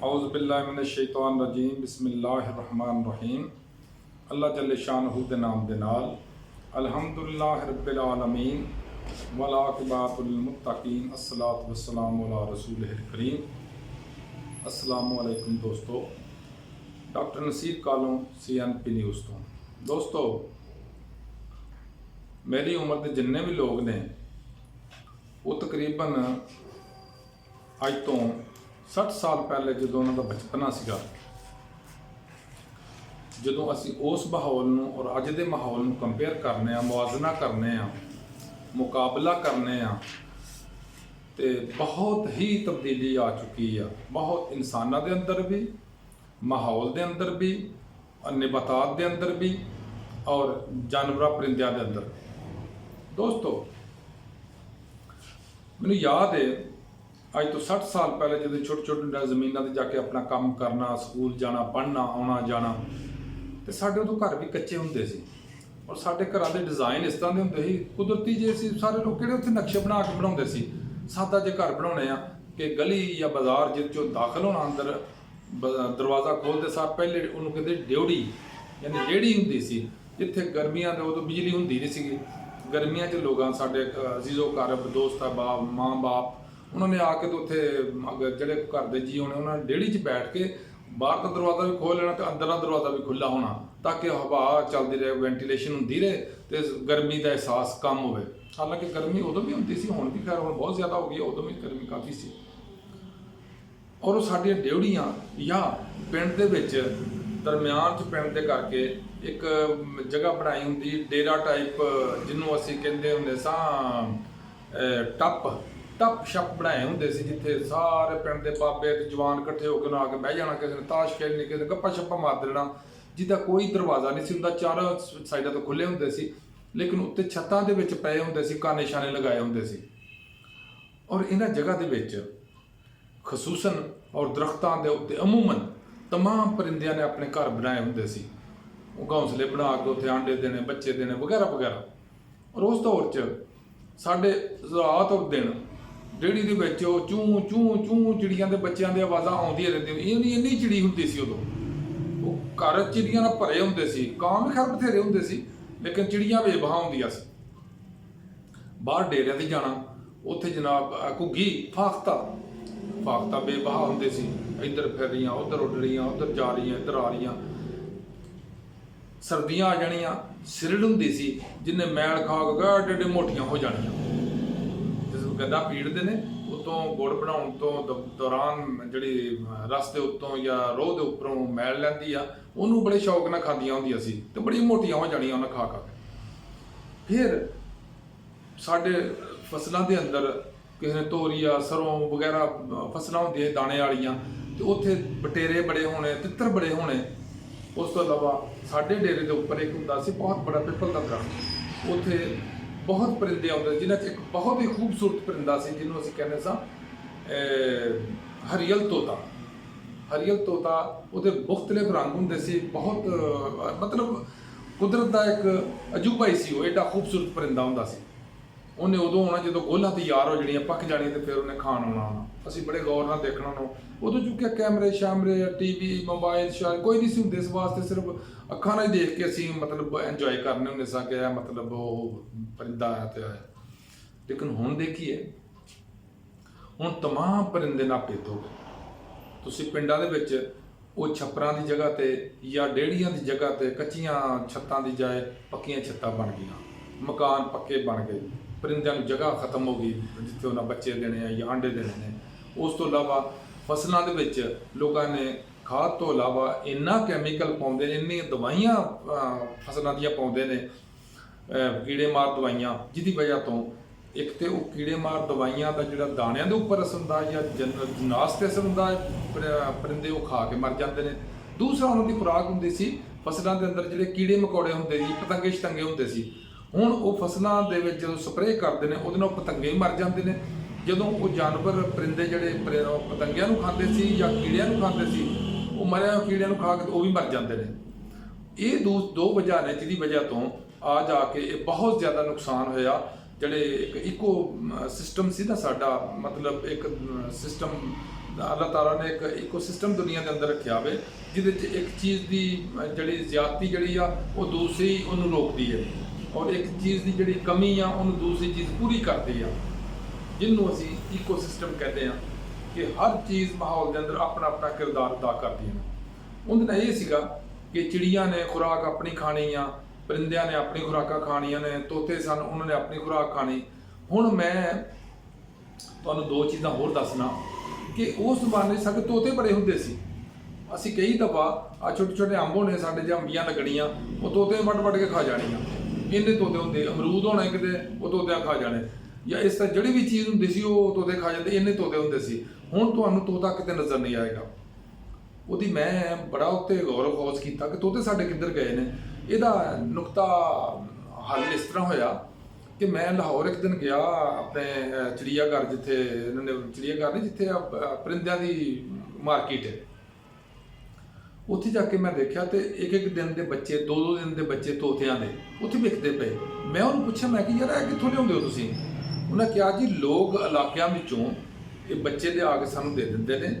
औज़ुबिल्लाहिमिनश्शैतानिर्रजीम बिस्मिल्लाहिर्रहमानिर्रहीम। अल्लाह जल्ले शानहू दे नाम दे नाल अल्हम्दुलिल्लाहि रब्बिल आलमीन वल आक़िबतु लिल मुत्तक़ीन अस्सलातु वस्सलामु अला रसूलिहिल करीम। अस्सलामु अलैकुम दोस्तों, डॉक्टर नसीर कालों CNP न्यूज़ तो। दोस्तों, मेरी उम्र के जिन्ने भी लोग ने वो तकरीबन अज तो 60 साल पहले जो उन्होंने बचपना सीगा, जो असी उस माहौल नूं और अज दे माहौल नूं कंपेयर करने, मुआजना करने, मुकाबला करने, तो बहुत ही तब्दीली आ चुकी है। बहुत इंसानों के अंदर भी, माहौल के अंदर भी, नबातात के अंदर भी और जानवर परिंदियां के अंदर। दोस्तों, मैनूं याद है अज तो 60 साल पहले जो छोटे छोटे जमीनों से जाके अपना काम करना, स्कूल जाना, पढ़ना, आना जाना, तो साढ़े उदों घर भी कच्चे होंदे सी और साढ़े घरों के डिज़ाइन इस तरह के होंदे सी कुदरती जे सी। सारे लोग किहड़े उत्थे नक्शे बना के बनाउंदे सी। सादा जे घर बनाने आ कि गली या बाजार जिस दाखिल होना, अंदर दरवाज़ा खोलते सार पहले उन्होंने कहते ड्योड़ी यानी रेहड़ी होंदी सी, जिथे गर्मियां दे उदों बिजली होंदी नहीं सी। गर्मियां च लोग साढ़े अजीज़ो कारब दोस्त अहबाब माँ बाप उन्होंने आके तो उत्थे जोड़े घर के जी होने उन्होंने डेहड़ी च बैठ के बाहर का दरवाज़ा भी खोल लेना तो अंदर का दरवाज़ा भी खुला होना, ताकि हवा चलती रहे, वेंटिलेशन होंदी रहे, तो गर्मी का एहसास कम हो। हालांकि गर्मी उदों भी होंदी सी, हुण भी खैर हुण बहुत ज़्यादा हो गई, उदों भी गर्मी काफ़ी सी। और वो साडियां डेहड़ियां या पिंड दे विच दरम्यान च पिंड दे करके एक जगह बनाई हुंदी डेरा टाइप, जिन्हों असीं कहंदे हुंदे सां टप छप बनाए होंगे सी, जिथे सारे पिंड के बाबे ते जवान इकट्ठे होकर आके बह जाना, किसी ने ताश खेलनी, किसी ने गप्पा छप्पा मार देना, जिसका कोई दरवाज़ा नहीं सी हुंदा, चारों साइडों तो खुले होंगे सी, लेकिन उत्ते छत्तां दे विच पए होंगे सी, काने शाने लगाए होंगे सी। और इन्हां जगह दे विच खसूसन और दरख्तां दे उत्ते अमूमन तमाम परिंदियां ने अपने घर बनाए होंगे सी। वो घौंसले बना के उत्थे आंडे देने, बच्चे देने वगैरह वगैरह। और उस दौर च साडे रात और दिन डेहड़ी दे विच चूं चूं चूं चिड़ियां दे बच्चों की आवाज़ां आउंदियां रहिंदियां। इन्नी चिड़ी हुंदी सी उदों, वो घर चिड़ियां नाल भरे हुंदे सी। कां भी खैर बथेरे हुंदे सी, लेकिन चिड़ियां बेबहा हुंदियां सी। बाहर डेरियां ते जाना, उत्थे जनाब घुग्गी फाख्ता बेबहा हुंदे सी, इधर फिर रहियां, उधर उड़ रहियां, उधर जा रहियां, इधर आ रहियां। सर्दियां आ जानियां, सिरड़ हुंदी सी जिन्हें मैल खा के एडे एडे मोटियां हो जानियां। गदा पीड़ते हैं उतों गुड़ बनाने तो दौरान जी रस के उत्तों या रोह के उपरों मैल लैंदी आ, उन्होंने बड़े शौक नाल खादियां होंदियां सी ते बड़ी मोटियां हो जानियां उन्हें खा के। फिर साडे फसलों के अंदर किसी ने तोरिया सरों वगैरह फसलां होंदियां दाने वालियां, तो उत्थे बटेरे बड़े होने, तित्तर बड़े होने। उस तो इलावा साडे डेरे के उपर एक हुंदा सी बहुत बड़ा पिपल का दरख्त, उत्थे बहुत परिंदे आते, जिन्हें एक बहुत ही खूबसूरत परिंदा से जिन्होंने असीं कहने सां हरियल तोता। उहदे मुख्तलिफ रंग होंदे सी, बहुत मतलब कुदरत का एक अजूबा ही सी। वो एडा खूबसूरत परिंदा होंदा सी। उन्हें उदों आना जो गोला तैयार हो जानियां, पक जानी, तो फिर उन्हें खाण आना। असीं बड़े गौर नाल देखना उन्होंने। उदों चूंकि कैमरे शैमरे TV मोबाइल शायद कोई नहीं सी हुंदे, इस वास्ते सिर्फ अखां नाल देख के असीं मतलब इंजॉय करने हुंदे सां कि मतलब वो परिंदा आया तो आया। लेकिन हुण देखिए, हुण तमाम परिंदे नापेत हो गए। तुसीं पिंडां दे विच वो छप्परां की जगह ते या डेहड़ियां की जगह ते कच्चियां छत्तां की जाए पक्कियां छत्तां बन गईयां, मकान पक्के बन गए, परिंदियां नूं जगह खत्म हो गई जिथे उन्हें बच्चे देने या आंडे देने ने। उस तो इलावा फसलों के विच लोगों ने खाद तो इलावा इन्ना कैमिकल पाउंदे ने, इन्नी दवाइयां फसलों दियां पाउंदे ने, कीड़े मार दवाइयां, जिहदी वजह तो एक तो वो कीड़े मार दवाइयां का जिहड़ा दाणियां दे उपर असर हुंदा या जनास ते असर हुंदा, परिंदे वो खा के मर जाते हैं। दूसरा उन्होंने खुराक हुंदी सी फसलों के अंदर जिहड़े कीड़े मकौड़े हुंदे सी, पतंगे शतंगे हुंदे सी। हुण वो फसलों के विच जदों स्प्रे करते हैं उहदे नाल पतंगे ही मर जाते हैं। जदों वो जानवर परिंदे जिहड़े पतंगियां नूं खांदे सी या कीड़ियां नूं खांदे सी, वो मरिया कीड़ियां नूं खा के वो भी मर जाते हैं। ये दो वजह ने जिहदी वजह तो आ जाके ये बहुत ज़्यादा नुकसान होया। जिहड़े एक इको सिस्टम सी ना साडा, मतलब एक सिस्टम ਅੱਲਾਹ ਤਾਲਾ ਨੇ ਇੱਕ ਇਕੋਸਿਸਟਮ ਦੁਨੀਆ ਦੇ ਅੰਦਰ ਰੱਖਿਆ ਹੋਵੇ ਜਿਹਦੇ 'ਚ ਇੱਕ ਚੀਜ਼ ਦੀ ਜਿਹੜੀ ਜ਼ਿਆਦਤੀ ਜਿਹੜੀ ਆ ਉਹ ਦੂਸਰੀ ਉਹਨੂੰ ਰੋਕਦੀ ਹੈ, ਔਰ ਇੱਕ ਚੀਜ਼ ਦੀ ਜਿਹੜੀ ਕਮੀ ਆ ਉਹਨੂੰ ਦੂਸਰੀ ਚੀਜ਼ ਪੂਰੀ ਕਰਦੀ ਆ, ਜਿਹਨੂੰ ਅਸੀਂ ਇਕੋਸਿਸਟਮ ਕਹਿੰਦੇ ਆ ਕਿ ਹਰ ਚੀਜ਼ ਮਾਹੌਲ ਦੇ ਅੰਦਰ ਆਪਣਾ ਆਪਣਾ ਕਿਰਦਾਰ ਅਦਾ ਕਰਦੀ ਹੈ। ਉਹਦੇ ਨਾਲ ਇਹ ਸੀਗਾ ਕਿ ਚਿੜੀਆਂ ਨੇ ਖੁਰਾਕ ਆਪਣੀ ਖਾਣੀ ਆ, ਪਰਿੰਦਿਆਂ ਨੇ ਆਪਣੀ ਖੁਰਾਕਾਂ ਖਾਣੀਆਂ ਨੇ, ਤੋਤੇ ਸਨ ਉਹਨਾਂ ਨੇ ਆਪਣੀ ਖੁਰਾਕ ਖਾਣੀ। ਹੁਣ ਮੈਂ ਤੁਹਾਨੂੰ ਦੋ ਚੀਜ਼ਾਂ ਹੋਰ ਦੱਸਣਾ ਕਿ ਉਸ ਜ਼ਮਾਨੇ 'ਚ ਸਾਡੇ ਤੋਤੇ ਬੜੇ ਹੁੰਦੇ ਸੀ। ਅਸੀਂ ਕਈ ਦਫਾ ਆ ਛੋਟੇ ਛੋਟੇ ਅੰਬ ਹੋਣੇ ਸਾਡੇ ਜਾਂ ਅੰਬੀਆਂ ਲੱਗਣੀਆਂ, ਉਹ ਤੋਤੇ ਵੱਢ ਕੇ ਖਾ ਜਾਣੀਆਂ। ਇੰਨੇ ਤੋਤੇ ਹੁੰਦੇ, ਅਮਰੂਦ ਹੋਣੇ ਕਿਤੇ ਉਹ ਤੋਤਿਆਂ ਖਾ ਜਾਣੇ, ਜਾਂ ਇਸ ਤਰ੍ਹਾਂ ਜਿਹੜੀ ਵੀ ਚੀਜ਼ ਹੁੰਦੀ ਸੀ ਉਹ ਤੋਤੇ ਖਾ ਜਾਂਦੇ, ਇੰਨੇ ਤੋਤੇ ਹੁੰਦੇ ਸੀ। ਹੁਣ ਤੁਹਾਨੂੰ ਤੋਤਾ ਕਿਤੇ ਨਜ਼ਰ ਨਹੀਂ ਆਏਗਾ। ਉਹਦੀ ਮੈਂ ਬੜਾ ਉੱਤੇ ਗੌਰ ਖੋਜ ਕੀਤਾ ਕਿ ਤੋਤੇ ਸਾਡੇ ਕਿੱਧਰ ਗਏ ਨੇ। ਇਹਦਾ ਨੁਕਤਾ ਹੱਲ ਇਸ ਤਰ੍ਹਾਂ ਹੋਇਆ ਕਿ ਮੈਂ ਲਾਹੌਰ ਇੱਕ ਦਿਨ ਗਿਆ ਆਪਣੇ ਚਿੜੀਆ ਘਰ, ਜਿੱਥੇ ਇਹਨਾਂ ਨੇ ਚਿੜੀਆ ਘਰ ਨਹੀਂ, ਜਿੱਥੇ ਪਰਿੰਦਿਆਂ ਦੀ ਮਾਰਕੀਟ ਹੈ। ਉੱਥੇ ਜਾ ਕੇ ਮੈਂ ਦੇਖਿਆ ਤੇ ਇੱਕ ਦਿਨ ਦੇ ਬੱਚੇ, ਦੋ ਦਿਨ ਦੇ ਬੱਚੇ ਤੋਤਿਆਂ ਦੇ ਉੱਥੇ ਵਿਕਦੇ ਪਏ। ਮੈਂ ਉਹਨੂੰ ਪੁੱਛਿਆ, ਮੈਂ ਕਿ ਯਾਰ ਇਹ ਕਿੱਥੋਂ ਲਿਆਉਂਦੇ ਹੋ ਤੁਸੀਂ? ਉਹਨਾਂ ਕਿਹਾ ਜੀ ਲੋਕ ਇਲਾਕਿਆਂ ਵਿੱਚੋਂ ਇਹ ਬੱਚੇ ਲਿਆ ਕੇ ਸਾਨੂੰ ਦੇ ਦਿੰਦੇ ਨੇ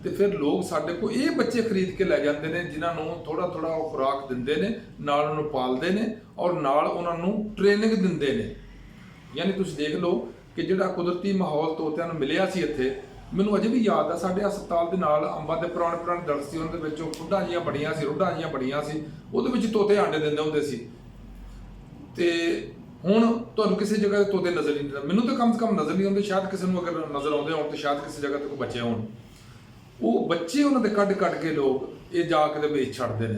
ਤੇ ਫਿਰ ਲੋਕ ਸਾਡੇ ਕੋਲ ਇਹ ਬੱਚੇ ਖਰੀਦ ਕੇ ਲੈ ਜਾਂਦੇ ਨੇ, ਜਿਨ੍ਹਾਂ ਨੂੰ ਥੋੜਾ ਥੋੜਾ ਉਹ ਖੁਰਾਕ ਦਿੰਦੇ ਨੇ, ਨਾਲ ਉਹਨੂੰ ਪਾਲਦੇ ਨੇ ਔਰ ਨਾਲ ਉਹਨਾਂ ਨੂੰ ਟ੍ਰੇਨਿੰਗ ਦਿੰਦੇ ਨੇ। ਯਾਨੀ ਤੁਸੀਂ ਦੇਖ ਲਓ ਕਿ ਜਿਹੜਾ ਕੁਦਰਤੀ ਮਾਹੌਲ ਤੋਤਿਆਂ ਨੂੰ ਮਿਲਿਆ ਸੀ ਇੱਥੇ, ਮੈਨੂੰ ਅਜੇ ਵੀ ਯਾਦ ਆ ਸਾਡੇ ਹਸਪਤਾਲ ਦੇ ਨਾਲ ਅੰਬਾਂ ਦੇ ਪੁਰਾਣੇ ਦਰਖਤ ਸੀ, ਉਹਨਾਂ ਦੇ ਵਿੱਚੋਂ ਰੁੱਡਾਂ ਜਿਹੀਆਂ ਬੜੀਆਂ ਸੀ, ਉਹਦੇ ਵਿੱਚ ਤੋਤੇ ਆਂਡੇ ਦਿੰਦੇ ਹੁੰਦੇ ਸੀ। ਤੇ ਹੁਣ ਤੁਹਾਨੂੰ ਕਿਸੇ ਜਗ੍ਹਾ ਤੇ ਤੋਤੇ ਨਜ਼ਰ ਨਹੀਂ ਆਉਂਦੇ, ਮੈਨੂੰ ਤਾਂ ਕਮ ਸੇ ਕਮ ਨਜ਼ਰ ਨਹੀਂ ਆਉਂਦੇ, ਸ਼ਾਇਦ ਕਿਸੇ ਨੂੰ ਅਗਰ ਨਜ਼ਰ ਆਉਂਦੇ ਹੋਣ ਤਾਂ ਸ਼ਾਇਦ ਕਿਸੇ ਜਗ੍ਹਾ ਤੇ ਕੋਈ ਬੱਚੇ ਹੋਣ। ਉਹ ਬੱਚੇ ਉਹਨਾਂ ਦੇ ਕੱਢ ਕੇ ਲੋਕ ਇਹ ਜਾ ਕੇ ਦੇ ਵੇਚ ਛੱਡਦੇ ਨੇ,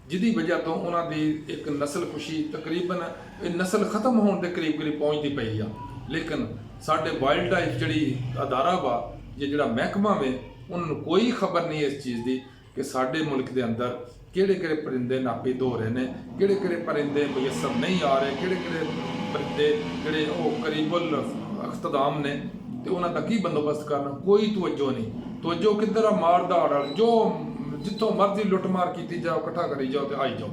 ਜਿਹਦੀ ਵਜ੍ਹਾ ਤੋਂ ਉਹਨਾਂ ਦੀ ਇੱਕ ਨਸਲ ਖੁਸ਼ੀ ਤਕਰੀਬਨ ਇਹ ਨਸਲ ਖਤਮ ਹੋਣ ਦੇ ਕਰੀਬ ਪਹੁੰਚਦੀ ਪਈ ਆ। ਲੇਕਿਨ ਸਾਡੇ ਵਾਈਲਡ ਲਾਈਫ ਜਿਹੜੀ ਅਦਾਰਾ ਵਾ ਜਿਹੜਾ ਮਹਿਕਮਾ ਵੇ, ਉਹਨਾਂ ਨੂੰ ਕੋਈ ਖਬਰ ਨਹੀਂ ਇਸ ਚੀਜ਼ ਦੀ ਕਿ ਸਾਡੇ ਮੁਲਕ ਦੇ ਅੰਦਰ ਕਿਹੜੇ ਪਰਿੰਦੇ ਨਾਪੀਦ ਹੋ ਰਹੇ ਨੇ, ਕਿਹੜੇ ਪਰਿੰਦੇ ਮੁਯੱਸਰ ਨਹੀਂ ਆ ਰਹੇ, ਕਿਹੜੇ ਪਰਿੰਦੇ ਜਿਹੜੇ ਉਹ ਕਰੀਬੁਲ ਇਖਤਦਾਮ ਨੇ ਤੇ ਉਹਨਾਂ ਦਾ ਕੀ ਬੰਦੋਬਸਤ ਕਰਨਾ। ਕੋਈ ਤਵੱਜੋ ਨਹੀਂ। ਤਵੱਜੋ ਕਿੱਧਰ ਆ? ਮਾਰ ਦਾੜ, ਜੋ ਜਿੱਥੋਂ ਮਰਜ਼ੀ ਲੁੱਟਮਾਰ ਕੀਤੀ ਜਾਓ, ਇਕੱਠਾ ਕਰੀ ਜਾਓ ਤੇ ਆਈ ਜਾਓ।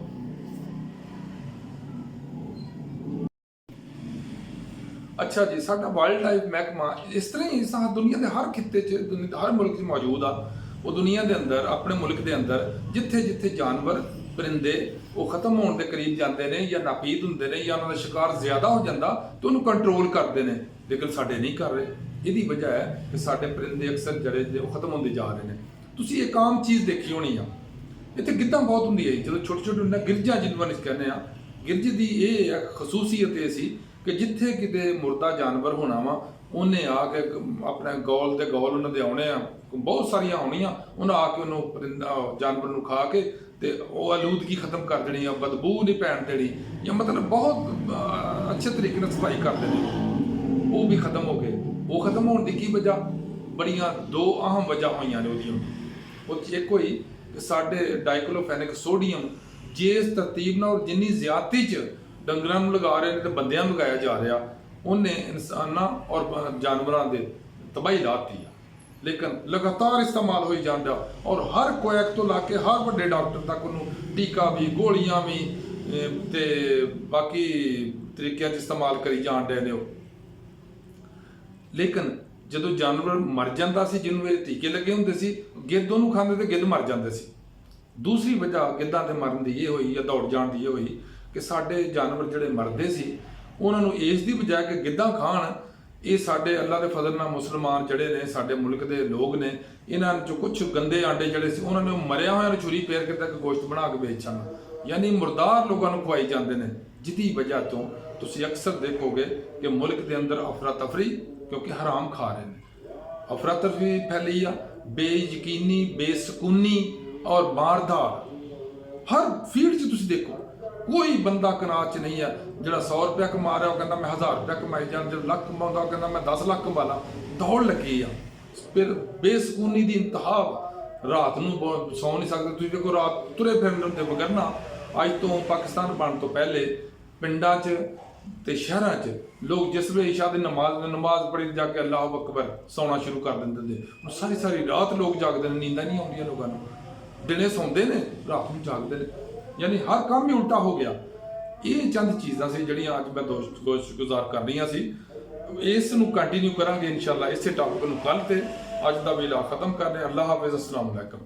ਅੱਛਾ ਜੀ, ਸਾਡਾ ਵਾਈਲਡ ਲਾਈਫ ਮਹਿਕਮਾ ਇਸ ਤਰ੍ਹਾਂ ਹੀ ਦੁਨੀਆ ਦੇ ਹਰ ਖਿੱਤੇ 'ਚ, ਹਰ ਮੁਲਕ 'ਚ ਮੌਜੂਦ ਆ। ਉਹ ਦੁਨੀਆ ਦੇ ਅੰਦਰ, ਆਪਣੇ ਮੁਲਕ ਦੇ ਅੰਦਰ ਜਿੱਥੇ ਜਾਨਵਰ ਪਰਿੰਦੇ ਉਹ ਖਤਮ ਹੋਣ ਦੇ ਕਰੀਬ ਜਾਂਦੇ ਨੇ ਜਾਂ ਨਾਪੀਦ ਹੁੰਦੇ ਨੇ ਜਾਂ ਉਹਨਾਂ ਦਾ ਸ਼ਿਕਾਰ ਜ਼ਿਆਦਾ ਹੋ ਜਾਂਦਾ ਤੇ ਉਹਨੂੰ ਕੰਟਰੋਲ ਕਰਦੇ ਨੇ, ਲੇਕਿਨ ਸਾਡੇ ਨਹੀਂ ਕਰ ਰਹੇ। ਇਹਦੀ ਵਜ੍ਹਾ ਹੈ ਕਿ ਸਾਡੇ ਪਰਿੰਦੇ ਅਕਸਰ ਜਿਹੜੇ ਉਹ ਖਤਮ ਹੁੰਦੇ ਜਾ ਰਹੇ ਨੇ। ਤੁਸੀਂ ਇੱਕ ਆਮ ਚੀਜ਼ ਦੇਖੀ ਹੋਣੀ ਆ, ਇੱਥੇ ਗਿੱਧਾਂ ਬਹੁਤ ਹੁੰਦੀ ਹੈ ਜਦੋਂ ਛੋਟੇ ਹੁੰਦਾ, ਗਿਰਜਾਂ ਜਿਹਨੂੰ ਅਸੀਂ ਕਹਿੰਦੇ ਆ। ਗਿਰਜ ਦੀ ਇਹ ਖਸੂਸੀਅਤ ਇਹ ਸੀ ਕਿ ਜਿੱਥੇ ਕਿਤੇ ਮੁਰਦਾ ਜਾਨਵਰ ਹੋਣਾ ਵਾ, ਉਹਨੇ ਆ ਕੇ ਆਪਣੇ ਗੋਲ ਉਹਨਾਂ ਦੇ ਆਉਣੇ ਆ, ਬਹੁਤ ਸਾਰੀਆਂ ਆਉਣੀਆਂ, ਉਹਨਾਂ ਆ ਕੇ ਉਹਨੂੰ ਪਰਿੰਦਾ ਜਾਨਵਰ ਨੂੰ ਖਾ ਕੇ ਤੇ ਉਹ ਆਲੂਦਗੀ ਖਤਮ ਕਰ ਦੇਣੀ ਆ, ਬਦਬੂ ਨਹੀਂ ਪੈਣ ਦੇਣੀ, ਜਾਂ ਮਤਲਬ ਬਹੁਤ ਅੱਛੇ ਤਰੀਕੇ ਨਾਲ ਸਫਾਈ ਕਰਦੇ ਨੇ। ਉਹ ਵੀ ਖਤਮ ਹੋ ਗਏ। ਉਹ ਖਤਮ ਹੋਣ ਦੀ ਕੀ ਵਜ੍ਹਾ? ਬੜੀਆਂ ਦੋ ਅਹਿਮ ਵਜ੍ਹਾ ਹੋਈਆਂ ਨੇ ਉਹਦੀਆਂ। ਉਹ 'ਚ ਇੱਕ ਹੋਈ ਕਿ ਸਾਡੇ ਡਾਈਕਲੋਫੈਨਿਕ ਸੋਡੀਅਮ ਜਿਸ ਤਰਤੀਬ ਨਾਲ ਔਰ ਜਿੰਨੀ ਜ਼ਿਆਦਤੀ 'ਚ ਡੰਗਰਾਂ ਨੂੰ ਲਗਾ ਰਹੇ ਨੇ ਤੇ ਬੰਦਿਆਂ ਨੂੰ ਲਗਾਇਆ ਜਾ ਰਿਹਾ, ਉਹਨੇ ਇਨਸਾਨਾਂ ਔਰ ਜਾਨਵਰਾਂ ਦੇ ਤਬਾਹੀ ਲਾਤੀ ਆ। ਲੇਕਿਨ ਲਗਾਤਾਰ ਇਸਤੇਮਾਲ ਹੋਈ ਜਾਂਦਾ ਔਰ ਹਰ ਕੋਇਕ ਤੋਂ ਲਾ ਕੇ ਹਰ ਵੱਡੇ ਡਾਕਟਰ ਤੱਕ ਉਹਨੂੰ ਟੀਕਾ ਵੀ, ਗੋਲੀਆਂ ਵੀ ਤੇ ਬਾਕੀ ਤਰੀਕਿਆਂ 'ਚ ਇਸਤੇਮਾਲ ਕਰੀ ਜਾਣ ਡਏ ਨੇ ਉਹ। ਲੇਕਿਨ ਜਦੋਂ ਜਾਨਵਰ ਮਰ ਜਾਂਦਾ ਸੀ, ਜਿਹਨੂੰ ਇਹ ਟੀਕੇ ਲੱਗੇ ਹੁੰਦੇ ਸੀ, ਗਿੱਧ ਉਹਨੂੰ ਖਾਂਦੇ ਤੇ ਗਿੱਧ ਮਰ ਜਾਂਦੇ ਸੀ। ਦੂਸਰੀ ਵਜ੍ਹਾ ਗਿੱਧਾਂ ਦੇ ਮਰਨ ਦੀ ਇਹ ਹੋਈ ਜਾਂ ਦੌੜ ਜਾਣ ਦੀ ਇਹ ਹੋਈ ਕਿ ਸਾਡੇ ਜਾਨਵਰ ਜਿਹੜੇ ਮਰਦੇ ਸੀ, ਉਹਨਾਂ ਨੂੰ ਇਸ ਦੀ ਬਜਾਏ ਕਿ ਗਿੱਧਾਂ ਖਾਣ, ਇਹ ਸਾਡੇ ਅੱਲਾ ਦੇ ਫਜ਼ਲ ਨਾਲ ਮੁਸਲਮਾਨ ਜਿਹੜੇ ਨੇ, ਸਾਡੇ ਮੁਲਕ ਦੇ ਲੋਕ ਨੇ, ਇਹਨਾਂ 'ਚੋਂ ਕੁਝ ਗੰਦੇ ਆਂਡੇ ਜਿਹੜੇ ਸੀ ਉਹਨਾਂ ਨੂੰ ਮਰਿਆ ਹੋਇਆਂ ਨੂੰ ਛੁਰੀ ਫੇਰ ਕੇ ਤੱਕ ਗੋਸ਼ਤ ਬਣਾ ਕੇ ਵੇਚਣ, ਯਾਨੀ ਮੁਰਦਾਰ ਲੋਕਾਂ ਨੂੰ ਖਵਾਈ ਜਾਂਦੇ ਨੇ। ਜਿਹਦੀ ਵਜ੍ਹਾ ਤੋਂ ਤੁਸੀਂ ਅਕਸਰ ਦੇਖੋਗੇ ਕਿ ਮੁਲਕ ਦੇ ਅੰਦਰ ਅਫਰਾ ਤਫਰੀ, ਕਿਉਂਕਿ ਹਰਾਮ ਖਾ ਰਹੇ ਨੇ, ਅਫਰਾ ਤਫਰੀ ਫੈਲੀ ਆ, ਬੇਯਕੀਨੀ, ਬੇਸਕੂਨੀ ਔਰ ਮਾਰਦਾਰ। ਹਰ ਫੀਲਡ 'ਚ ਤੁਸੀਂ ਦੇਖੋ, ਕੋਈ ਬੰਦਾ ਕਨਾਤ 'ਚ ਨਹੀਂ ਹੈ ਜਿਹੜਾ 100 ਰੁਪਇਆ ਕਮਾ ਰਿਹਾ ਉਹ ਕਹਿੰਦਾ ਮੈਂ 1000 ਰੁਪਇਆ ਕਮਾਈ ਜਾਣਾ, ਜਿਹੜਾ ਲੱਖ ਕਮਾਉਂਦਾ ਉਹ ਕਹਿੰਦਾ ਮੈਂ 10 ਲੱਖ ਕਮਾ ਲਾਂ। ਦੌੜ ਲੱਗੀ ਆ। ਫਿਰ ਬੇਸਕੂਨੀ ਦੀ ਇੰਤਹਾ, ਰਾਤ ਨੂੰ ਸੌ ਨਹੀਂ ਸਕਦੇ। ਤੁਸੀਂ ਦੇਖੋ ਰਾਤ ਤੁਰੇ ਫਿਰਨ ਦੇ ਬਗੈਰ ਨਾ, ਅੱਜ ਤੋਂ ਪਾਕਿਸਤਾਨ ਬਣਨ ਤੋਂ ਪਹਿਲੇ ਪਿੰਡਾਂ 'ਚ ਤੇ ਸ਼ਹਿਰਾਂ 'ਚ ਲੋਕ ਜਿਸ ਵੇਲੇ ਇਸ਼ਾ ਦੀ ਨਮਾਜ਼ ਪੜ੍ਹੀ ਜਾ ਕੇ ਅੱਲਾਹੁ ਅਕਬਰ ਸੌਣਾ ਸ਼ੁਰੂ ਕਰ ਦਿੰਦੇ ਨੇ। ਹੁਣ ਸਾਰੀ ਰਾਤ ਲੋਕ ਜਾਗਦੇ ਨੇ, ਨੀਂਦਾਂ ਨਹੀਂ ਆਉਂਦੀਆਂ ਲੋਕਾਂ ਨੂੰ, ਦਿਨੇ ਸੌਂਦੇ ਨੇ, ਰਾਤ ਨੂੰ ਜਾਗਦੇ ਨੇ, ਯਾਨੀ ਹਰ ਕੰਮ ਹੀ ਉਲਟਾ ਹੋ ਗਿਆ। ਇਹ ਚੰਦ ਚੀਜ਼ਾਂ ਸੀ ਜਿਹੜੀਆਂ ਅੱਜ ਮੈਂ ਗੁਜ਼ਾਰ ਕਰ ਰਹੀਆਂ ਸੀ। ਇਸ ਨੂੰ ਕੰਟੀਨਿਊ ਕਰਾਂਗੇ ਇਨਸ਼ਾਅੱਲਾ, ਇਸੇ ਟਾਪਿਕ ਨੂੰ ਕੱਲ੍ਹ ਤੇ ਅੱਜ ਦਾ ਵੇਲਾ ਖਤਮ ਕਰ ਰਹੇ। ਅੱਲਾਹ ਹਾਫਿਜ਼, ਅਸਲਾਮ ਅਲੈਕਮ।